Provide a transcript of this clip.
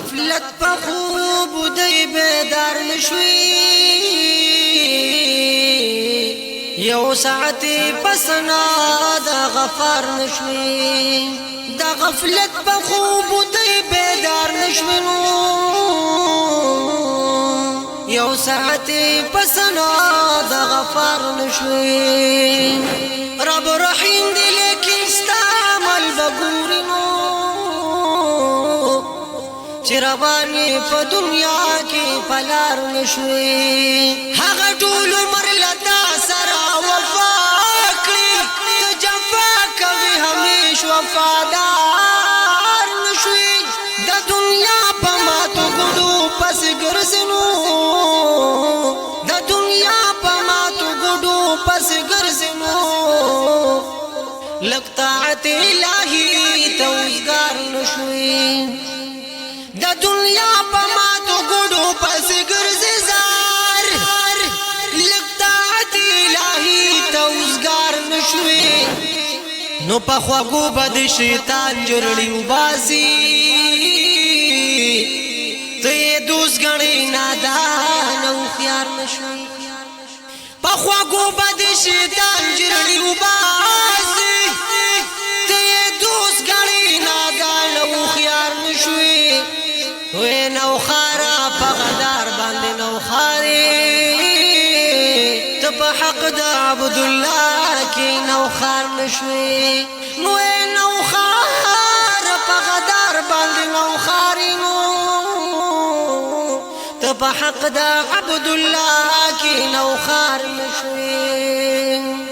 غفلت په خوب دی بیدار نشوي یو ساعت پسنا د غفار نشوي د غفلت په خوب دی بیدار نشوي یو ساعت پسنا د غفار نشوي رب رحیم دی لیکن ستا عمل بګوري چې روانې په دنیا کې پلار نشوي هغه ټول عمر لتا سره وفا کړې ته جفا کوي همیش وفادار نشوي د دنیا په ماتو ګډو پس ګرځنو د دنیا په ماتو ګډو پس ګرځنو لک طاعت الهی ته وزګار نشوي د دنیا په ماتو ګډو پس ګرځي زار لک طاعت الهی ته وزګار نشوي نو په خواږو بد شیطان جوړړي وباسي ته دوست غړي نادان او خيار نشوي په خواږو بد شیطان جوړړي وباسي ته دوست غړي نادان او خيار نشوي وې نو خارا په غدار باندې نو خاري ته په حق د عبد الله کې نو خار نشوي نو نو خارا په غدار باندې نو خاري نو ته په حق د عبد الله کې نو خار نشوي